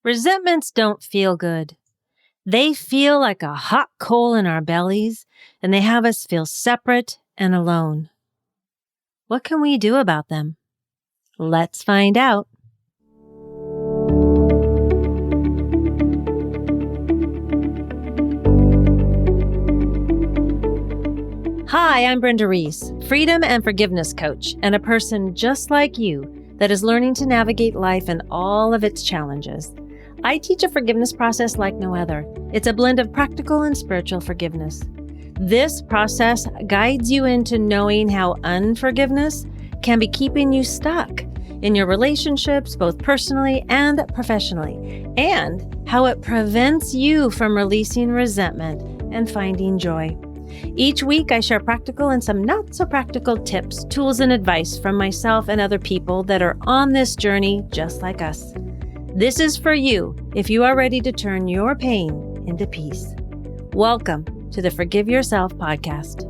Resentments don't feel good. They feel like a hot coal in our bellies, and they have us feel separate and alone. What can we do about them? Let's find out. Hi, I'm Brenda Reese, freedom and forgiveness coach, and a person just like you that is learning to navigate life and all of its challenges. I teach a forgiveness process like no other. It's a blend of practical and spiritual forgiveness. This process guides you into knowing how unforgiveness can be keeping you stuck in your relationships, both personally and professionally, and how it prevents you from releasing resentment and finding joy. Each week, I share practical and some not so practical tips, tools, and advice from myself and other people that are on this journey just like us. This is for you if you are ready to turn your pain into peace. Welcome to the Forgive Yourself podcast.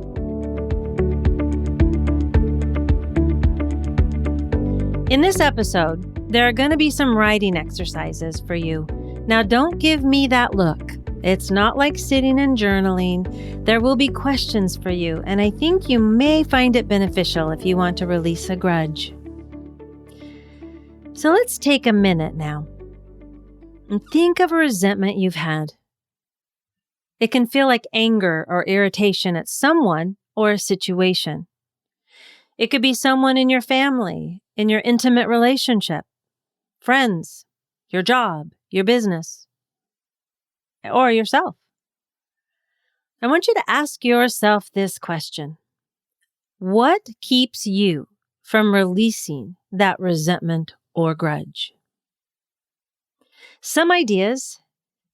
In this episode, there are going to be some writing exercises for you. Now, don't give me that look. It's not like sitting and journaling. There will be questions for you, and I think you may find it beneficial if you want to release a grudge. So let's take a minute now and think of a resentment you've had. It can feel like anger or irritation at someone or a situation. It could be someone in your family, in your intimate relationship, friends, your job, your business, or yourself. I want you to ask yourself this question. What keeps you from releasing that resentment or grudge? Some ideas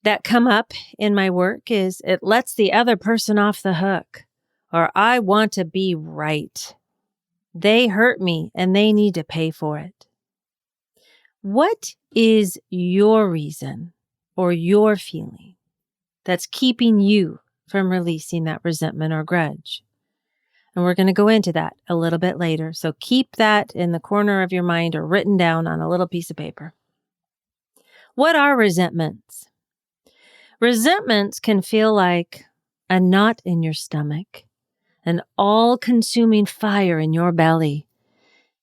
that come up in my work is it lets the other person off the hook, or I want to be right. They hurt me and they need to pay for it. What is your reason or your feeling that's keeping you from releasing that resentment or grudge? And we're going to go into that a little bit later. So keep that in the corner of your mind or written down on a little piece of paper. What are resentments? Resentments can feel like a knot in your stomach, an all-consuming fire in your belly.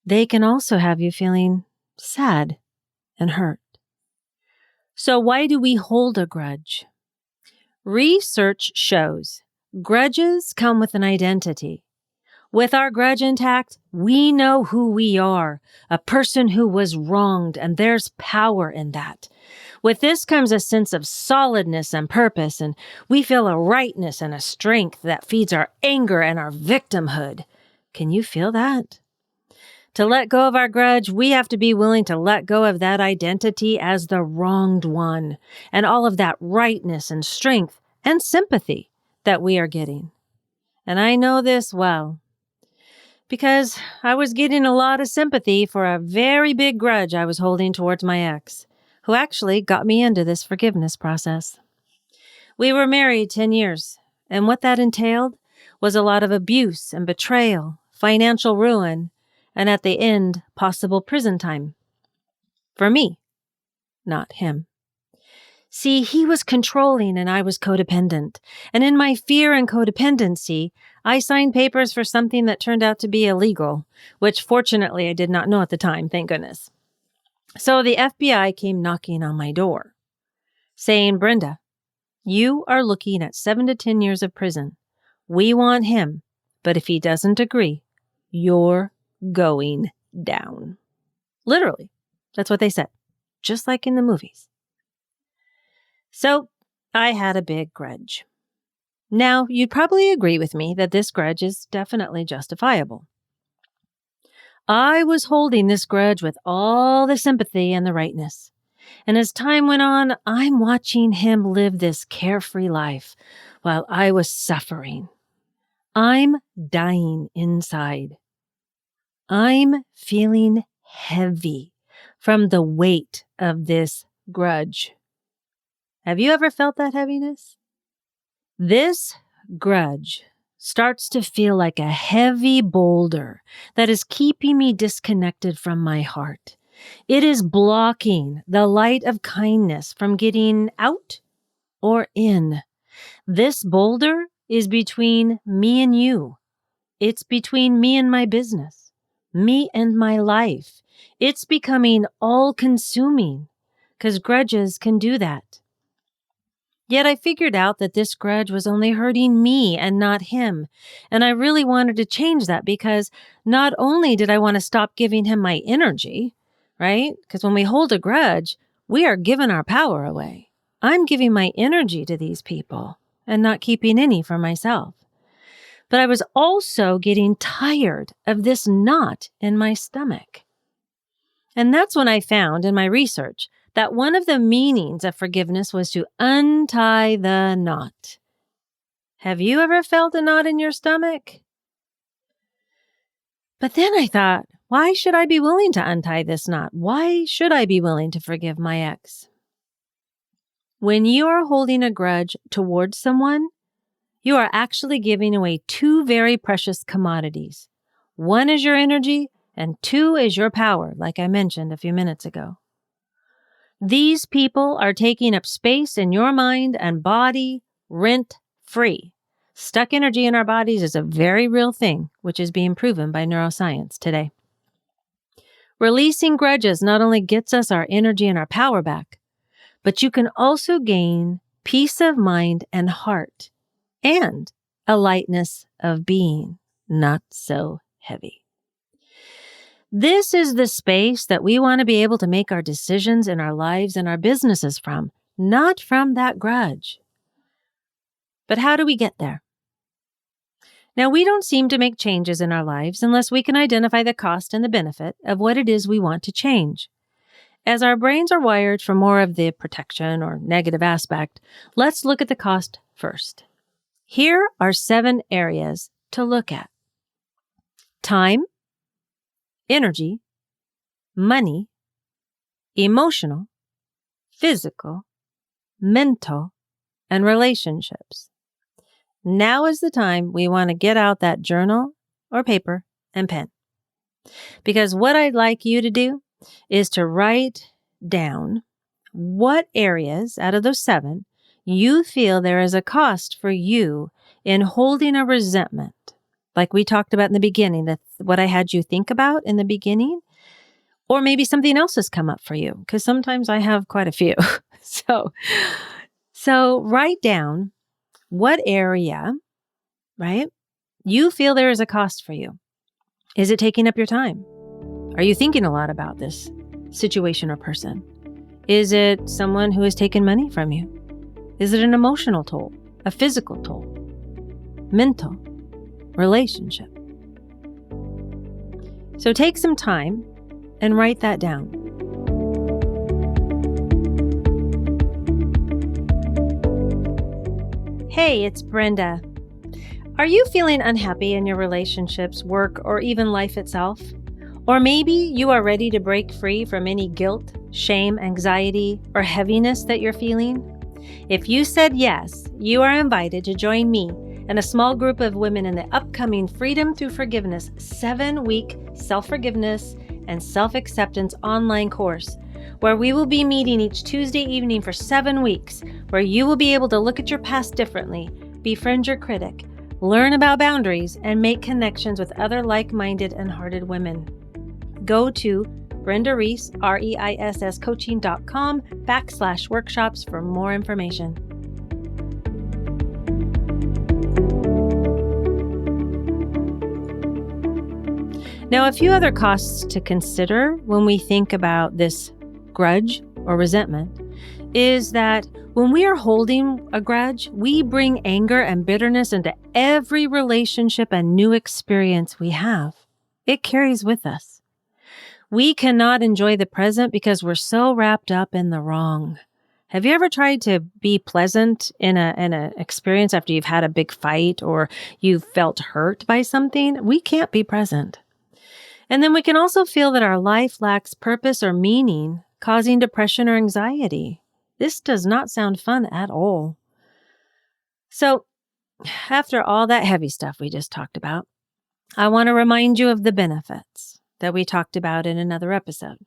They can also have you feeling sad and hurt. So why do we hold a grudge? Research shows grudges come with an identity. With our grudge intact, we know who we are, a person who was wronged, and there's power in that. With this comes a sense of solidness and purpose, and we feel a rightness and a strength that feeds our anger and our victimhood. Can you feel that? To let go of our grudge, we have to be willing to let go of that identity as the wronged one, and all of that rightness and strength and sympathy that we are getting. And I know this well, because I was getting a lot of sympathy for a very big grudge I was holding towards my ex, who actually got me into this forgiveness process. We were married 10 years, and what that entailed was a lot of abuse and betrayal, financial ruin, and at the end, possible prison time. For me, not him. See, he was controlling and I was codependent. And in my fear and codependency, I signed papers for something that turned out to be illegal, which fortunately I did not know at the time, thank goodness. So the FBI came knocking on my door, saying, Brenda, you are looking at 7 to 10 years of prison. We want him, but if he doesn't agree, you're going down. Literally, that's what they said, just like in the movies. So I had a big grudge. Now, you'd probably agree with me that this grudge is definitely justifiable. I was holding this grudge with all the sympathy and the rightness. And as time went on, I'm watching him live this carefree life while I was suffering. I'm dying inside. I'm feeling heavy from the weight of this grudge. Have you ever felt that heaviness? This grudge starts to feel like a heavy boulder that is keeping me disconnected from my heart. It is blocking the light of kindness from getting out or in. This boulder is between me and you. It's between me and my business, me and my life. It's becoming all-consuming because grudges can do that. Yet I figured out that this grudge was only hurting me and not him. And I really wanted to change that because not only did I want to stop giving him my energy, right? Because when we hold a grudge, we are giving our power away. I'm giving my energy to these people and not keeping any for myself. But I was also getting tired of this knot in my stomach. And that's when I found in my research that one of the meanings of forgiveness was to untie the knot. Have you ever felt a knot in your stomach? But then I thought, why should I be willing to untie this knot? Why should I be willing to forgive my ex? When you are holding a grudge towards someone, you are actually giving away two very precious commodities. One is your energy, and two is your power, like I mentioned a few minutes ago. These people are taking up space in your mind and body rent-free. Stuck energy in our bodies is a very real thing, which is being proven by neuroscience today. Releasing grudges not only gets us our energy and our power back, but you can also gain peace of mind and heart and a lightness of being, not so heavy. This is the space that we want to be able to make our decisions in our lives and our businesses from, not from that grudge. But how do we get there? Now, we don't seem to make changes in our lives unless we can identify the cost and the benefit of what it is we want to change. As our brains are wired for more of the protection or negative aspect, let's look at the cost first. Here are 7 areas to look at: time, energy, money, emotional, physical, mental, and relationships. Now is the time we want to get out that journal or paper and pen. Because what I'd like you to do is to write down what areas out of those 7 you feel there is a cost for you in holding a resentment. Like we talked about in the beginning, that's what I had you think about in the beginning. Or maybe something else has come up for you, because sometimes I have quite a few. So write down what area, right, you feel there is a cost for you. Is it taking up your time? Are you thinking a lot about this situation or person? Is it someone who has taken money from you? Is it an emotional toll, a physical toll, mental, relationship? So take some time and write that down. Hey, it's Brenda. Are you feeling unhappy in your relationships, work, or even life itself? Or maybe you are ready to break free from any guilt, shame, anxiety, or heaviness that you're feeling? If you said yes, you are invited to join me and a small group of women in the upcoming Freedom Through Forgiveness 7-week self-forgiveness and self-acceptance online course, where we will be meeting each Tuesday evening for 7 weeks, where you will be able to look at your past differently, befriend your critic, learn about boundaries, and make connections with other like-minded and hearted women. Go to Brenda Reese, REISS coaching.com/workshops for more information. Now, a few other costs to consider when we think about this grudge or resentment is that when we are holding a grudge, we bring anger and bitterness into every relationship and new experience we have. It carries with us. We cannot enjoy the present because we're so wrapped up in the wrong. Have you ever tried to be pleasant in an experience after you've had a big fight or you've felt hurt by something? We can't be present. And then we can also feel that our life lacks purpose or meaning, causing depression or anxiety. This does not sound fun at all. So, after all that heavy stuff we just talked about, I want to remind you of the benefits that we talked about in another episode.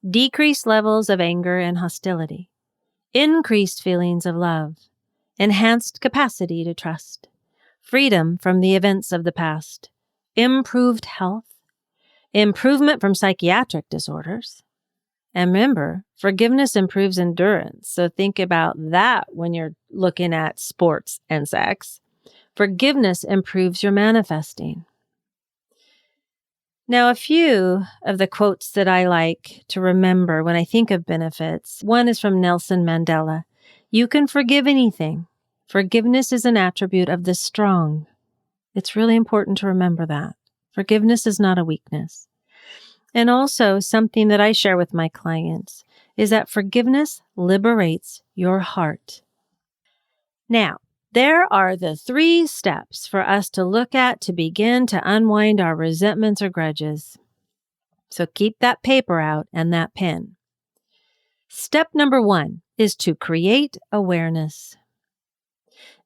decreased levels of anger and hostility, increased feelings of love, enhanced capacity to trust, freedom from the events of the past, improved health, improvement from psychiatric disorders. And remember, forgiveness improves endurance. So think about that when you're looking at sports and sex. Forgiveness improves your manifesting. Now, a few of the quotes that I like to remember when I think of benefits. One is from Nelson Mandela. You can forgive anything. Forgiveness is an attribute of the strong. It's really important to remember that. Forgiveness is not a weakness. And also something that I share with my clients is that forgiveness liberates your heart. Now, there are the 3 steps for us to look at to begin to unwind our resentments or grudges. So keep that paper out and that pen. Step number 1 is to create awareness.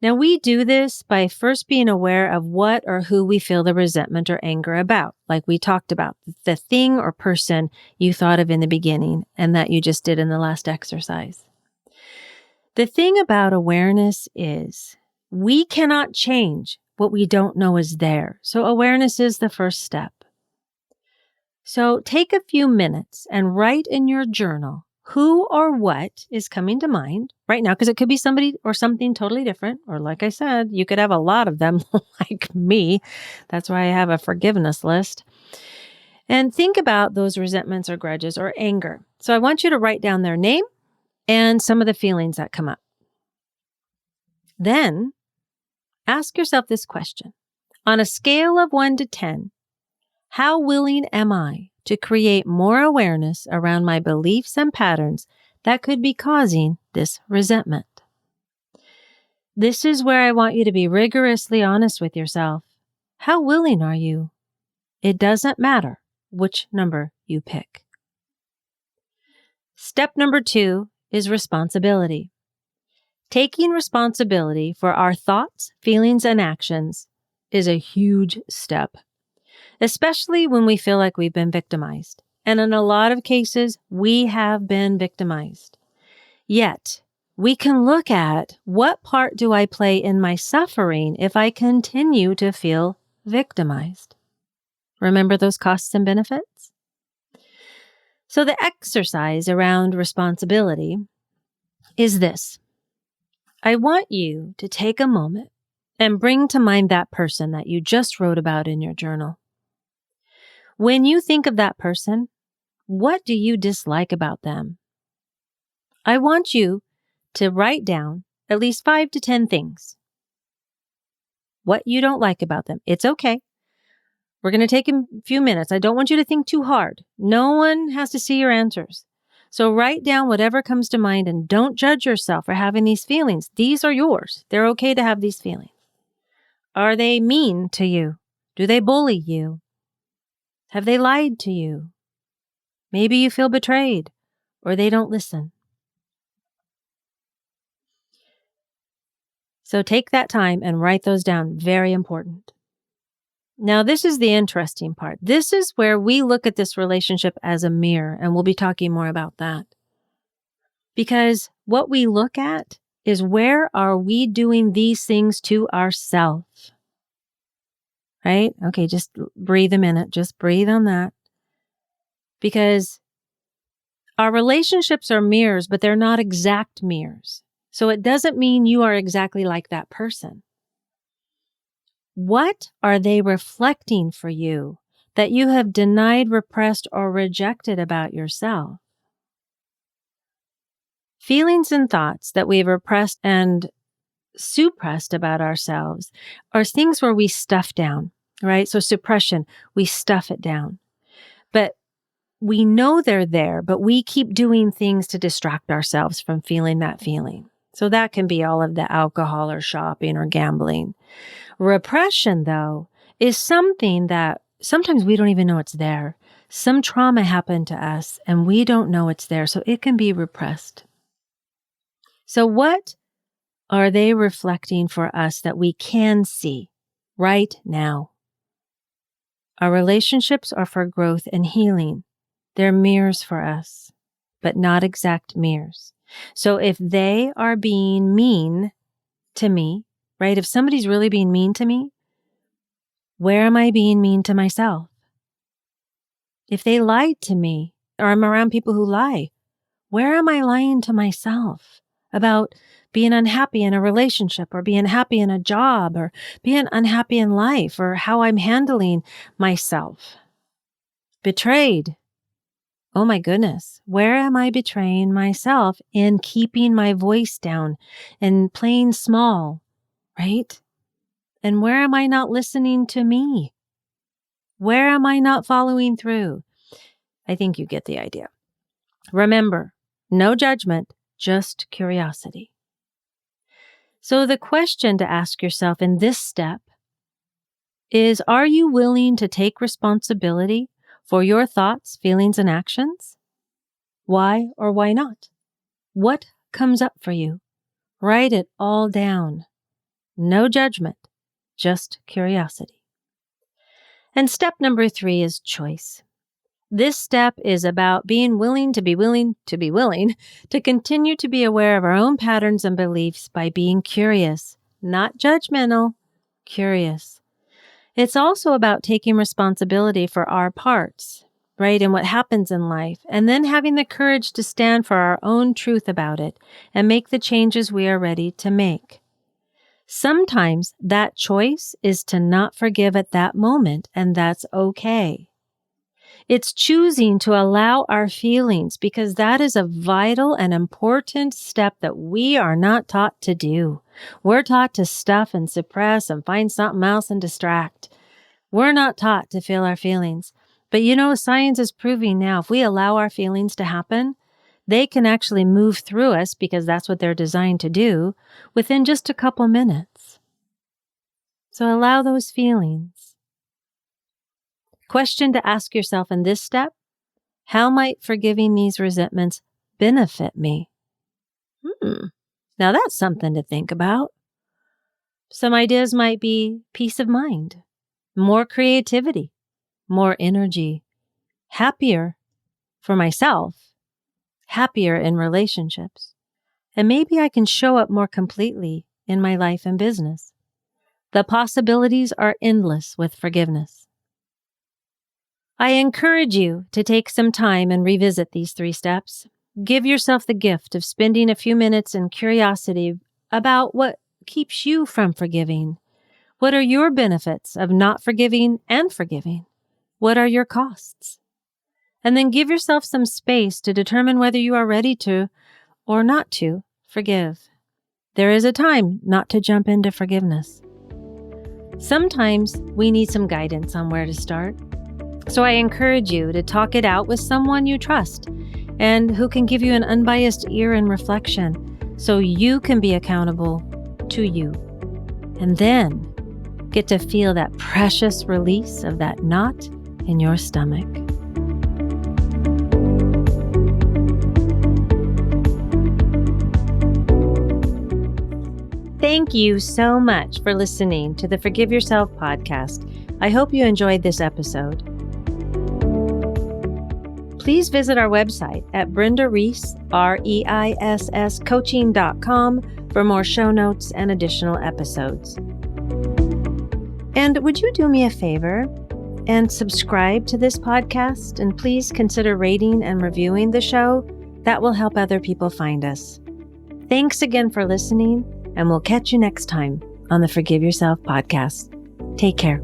Now, we do this by first being aware of what or who we feel the resentment or anger about, like we talked about, the thing or person you thought of in the beginning and that you just did in the last exercise. The thing about awareness is we cannot change what we don't know is there. So awareness is the first step. So take a few minutes and write in your journal who or what is coming to mind right now, because it could be somebody or something totally different. Or like I said, you could have a lot of them like me. That's why I have a forgiveness list. And think about those resentments or grudges or anger. So I want you to write down their name and some of the feelings that come up. Then ask yourself this question. On a scale of 1 to 10, how willing am I to create more awareness around my beliefs and patterns that could be causing this resentment? This is where I want you to be rigorously honest with yourself. How willing are you? It doesn't matter which number you pick. Step number 2 is responsibility. Taking responsibility for our thoughts, feelings, and actions is a huge step, especially when we feel like we've been victimized. And in a lot of cases, we have been victimized. Yet, we can look at what part do I play in my suffering if I continue to feel victimized? Remember those costs and benefits? So the exercise around responsibility is this. I want you to take a moment and bring to mind that person that you just wrote about in your journal. When you think of that person, what do you dislike about them? I want you to write down at least 5 to 10 things. What you don't like about them. It's okay. We're going to take a few minutes. I don't want you to think too hard. No one has to see your answers. So write down whatever comes to mind and don't judge yourself for having these feelings. These are yours. They're okay to have these feelings. Are they mean to you? Do they bully you? Have they lied to you? Maybe you feel betrayed or they don't listen. So take that time and write those down. Very important. Now, this is the interesting part. This is where we look at this relationship as a mirror, and we'll be talking more about that. Because what we look at is where are we doing these things to ourselves? Right? Okay, just breathe a minute. Just breathe on that. Because our relationships are mirrors, but they're not exact mirrors. So it doesn't mean you are exactly like that person. What are they reflecting for you that you have denied, repressed, or rejected about yourself? Feelings and thoughts that we've repressed and suppressed about ourselves are things where we stuff down, right? So suppression, we stuff it down. But we know they're there, but we keep doing things to distract ourselves from feeling that feeling. So that can be all of the alcohol or shopping or gambling. Repression, though, is something that sometimes we don't even know it's there. Some trauma happened to us and we don't know it's there, so it can be repressed. So what are they reflecting for us that we can see right now? Our relationships are for growth and healing. They're mirrors for us, but not exact mirrors. So if they are being mean to me, right? If somebody's really being mean to me, where am I being mean to myself? If they lied to me, or I'm around people who lie, where am I lying to myself about being unhappy in a relationship or being happy in a job or being unhappy in life or how I'm handling myself? Betrayed. Oh my goodness. Where am I betraying myself in keeping my voice down and playing small, right? And where am I not listening to me? Where am I not following through? I think you get the idea. Remember, no judgment, just curiosity. So the question to ask yourself in this step is, are you willing to take responsibility for your thoughts, feelings, and actions? Why or why not? What comes up for you? Write it all down. No judgment, just curiosity. And step number 3 is choice. This step is about being willing to be willing to continue to be aware of our own patterns and beliefs by being curious, not judgmental, curious. It's also about taking responsibility for our parts, right, and what happens in life, and then having the courage to stand for our own truth about it and make the changes we are ready to make. Sometimes that choice is to not forgive at that moment, and that's okay. It's choosing to allow our feelings, because that is a vital and important step that we are not taught to do. We're taught to stuff and suppress and find something else and distract. We're not taught to feel our feelings. But science is proving now, if we allow our feelings to happen, they can actually move through us, because that's what they're designed to do, within just a couple minutes. So allow those feelings. Question to ask yourself in this step: how might forgiving these resentments benefit me? Now that's something to think about. Some ideas might be peace of mind, more creativity, more energy, happier for myself, happier in relationships, and maybe I can show up more completely in my life and business. The possibilities are endless with forgiveness. I encourage you to take some time and revisit these 3 steps. Give yourself the gift of spending a few minutes in curiosity about what keeps you from forgiving. What are your benefits of not forgiving and forgiving? What are your costs? And then give yourself some space to determine whether you are ready to or not to forgive. There is a time not to jump into forgiveness. Sometimes we need some guidance on where to start. So I encourage you to talk it out with someone you trust and who can give you an unbiased ear and reflection so you can be accountable to you. And then get to feel that precious release of that knot in your stomach. Thank you so much for listening to the Forgive Yourself podcast. I hope you enjoyed this episode. Please visit our website at BrendaReisscoaching.com for more show notes and additional episodes. And would you do me a favor and subscribe to this podcast? And please consider rating and reviewing the show. That will help other people find us. Thanks again for listening, and we'll catch you next time on the Forgive Yourself podcast. Take care.